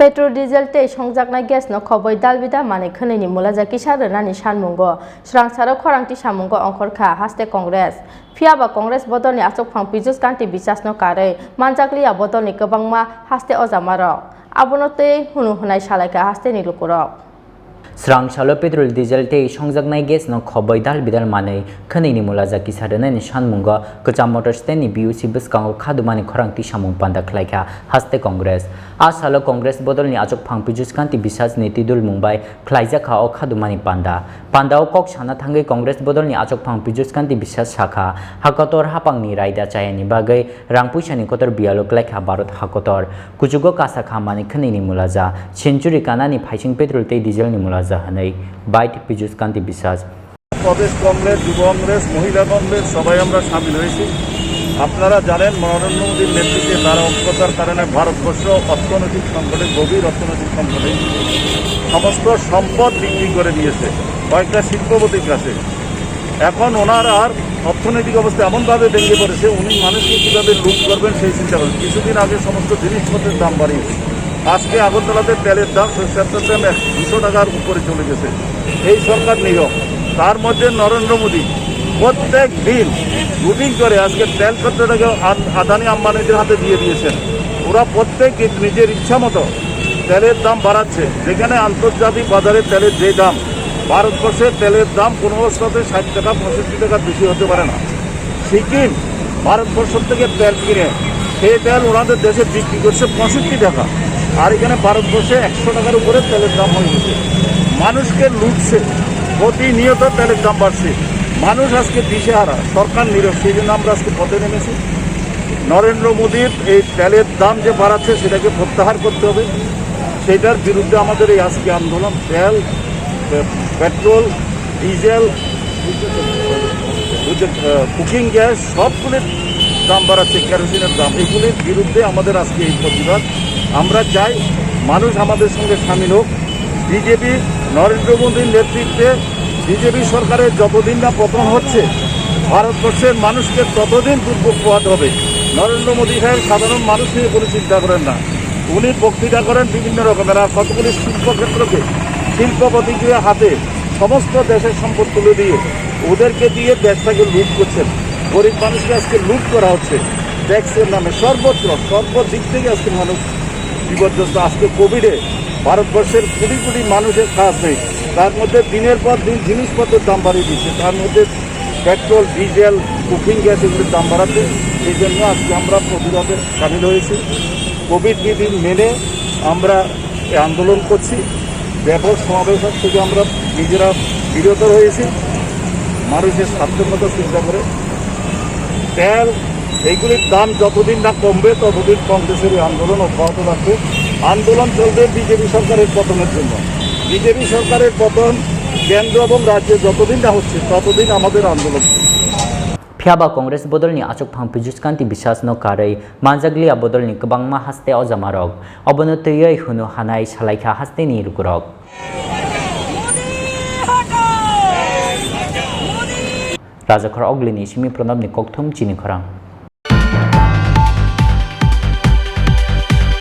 Petrol diesel te sonjaknai gas no khoboi dalbida mane khoneni Mulaja Kisa Rwnani Sanmungo srangsaro Khorang Tisamungo ongkhorkha Haste Congress phiaba Congress bodolni achokphang pijus kanti bisas no kare manjakliya bodolni kwbangma Haste ojamarok abono tei hunu hunai salaika Haste ni lukurok Srangsalo petrol diesel te sonjaknai gas no khoboi dalbidal mane khoneni Mulaja Kisa Rwnani Sanmungo Kacham motor stand ni BUC bwskango khadumani Khorang Tisamung panda khlaika Haste Congress Asalo Congress bodolni achokphang pijus kanti bisas ni tidul mumbai khlaijaka o khadumani pandao kok sana thangai Congress bodolni achokphang pijus kanti bisas shakha hakotor hapangni raida chayani bagai rangpuisani kotor bialo khlaika Bharat hakotor kujugo kasa khamani khoneni Mulaja century kanani phaising petrol te diesel ni Mulaja hanai byte Pijush Kanti Biswas Pradesh Congress যুব কংগ্রেস মহিলা কংগ্রেস সবাই আমরা সামিল হয়েছি আপনারা জানেন নরেন্দ্র মোদীর নেতৃত্বে তার অজ্ঞতার কারণে ভারতবর্ষ অর্থনৈতিক সংকটে গভীর অর্থনৈতিক সংকটে সমস্ত সম্পদ বিক্রি করে দিয়েছে কয়েকটা শিল্পপতির কাছে এখন ওনার আর অর্থনৈতিক অবস্থা এমনভাবে ভেঙে পড়েছে উনি মানুষকে কীভাবে লুট করবেন সেই চিন্তা করেন কিছুদিন আগে সমস্ত জিনিসপত্রের দাম বাড়িয়েছে আজকে আগরতলাতে তেলের দাম সরষের দাম 200 টাকার উপরে চলে গেছে এই সরকার নীরব তার মধ্যে নরেন্দ্র মোদী প্রত্যেক দিন লুটিং করে আজকে তেল ক্ষেত্রটাকে আদানি আম্বানিদের হাতে দিয়ে দিয়েছেন ওরা প্রত্যেক দিন নিজের ইচ্ছা মতো তেলের দাম বাড়াচ্ছে যেখানে আন্তর্জাতিক বাজারে তেলের যে দাম ভারতবর্ষের তেলের দাম কোনো অবস্থাতে 60 টাকা 65 টাকা বেশি হতে পারে না সিকিম ভারতবর্ষ থেকে তেল কিনে সেই তেল ওনাদের দেশে বিক্রি করছে 65 টাকা আর এখানে ভারতবর্ষে 100 টাকার উপরে তেলের দাম হয়ে গেছে মানুষকে লুটছে প্রতিনিয়ত তেলের দাম বাড়ছে মানুষ আজকে দিশেহারা সরকার নীরব সেই জন্য আমরা আজকে পথে নেমেছি নরেন্দ্র মোদীর এই তেলের দাম যে বাড়াচ্ছে সেটাকে প্রত্যাহার করতে হবে সেটার বিরুদ্ধে আমাদের এই আজকে আন্দোলন তেল পেট্রোল ডিজেল কুকিং গ্যাস সবগুলির দাম বাড়াচ্ছে কেরোসিনের দাম এগুলির বিরুদ্ধে আমাদের আজকে এই প্রতিবাদ আমরা চাই মানুষ আমাদের সঙ্গে সামিল হোক বিজেপি নরেন্দ্র মোদীর নেতৃত্বে বিজেপি সরকারের যতদিন না পতন হচ্ছে ভারতবর্ষের মানুষকে ততদিন দুর্ভোগ পোহাতে হবে নরেন্দ্র মোদী সাহেব সাধারণ মানুষ নিয়ে কোনো চিন্তা করেন না উনি বক্তৃতা করেন বিভিন্ন রকমের আর কতগুলি শিল্পক্ষেত্রকে শিল্পপতিদের হাতে সমস্ত দেশের সম্পদ তুলে দিয়ে ওদেরকে দিয়ে দেশটাকে লুট করছেন গরিব মানুষকে আজকে লুট করা হচ্ছে ট্যাক্সের নামে সর্বদিক থেকে আজকে মানুষ বিপর্যস্ত আজকে কোভিডে ভারতবর্ষের কোটি কোটি মানুষের কাজ নেই তার মধ্যে দিনের পর দিন জিনিসপত্রের দাম বাড়িয়ে দিচ্ছে তার মধ্যে পেট্রোল ডিজেল কুকিং গ্যাস এগুলির দাম বাড়াচ্ছে এই জন্য আজকে আমরা প্রতিবাদে সামিল হয়েছি কোভিড বিধি মেনে আমরা আন্দোলন করছি ব্যাপক সমাবেশ থেকে আমরা নিজেরা বিরত হয়েছি মানুষের স্বার্থের মতো চিন্তা করে তেল এইগুলির দাম যতদিন না কমবে ততদিন কংগ্রেসের আন্দোলন অব্যাহত থাকবে আন্দোলন চলবে বিজেপি সরকারের পতনের জন্য বিজেপি সরকারের পতন কেন্দ্র এবং রাজ্যে যতদিন না হচ্ছে ততদিন আমাদের আন্দোলন phiaba Congress bodolni achokphang pijus kanti bisas no karai manjaglia bodolni kwbangma Haste ojamarok obono tei hunu hanai salaika Haste ni rukurok Raja Khor oglini simi pranab ni kokthum Chini Khorang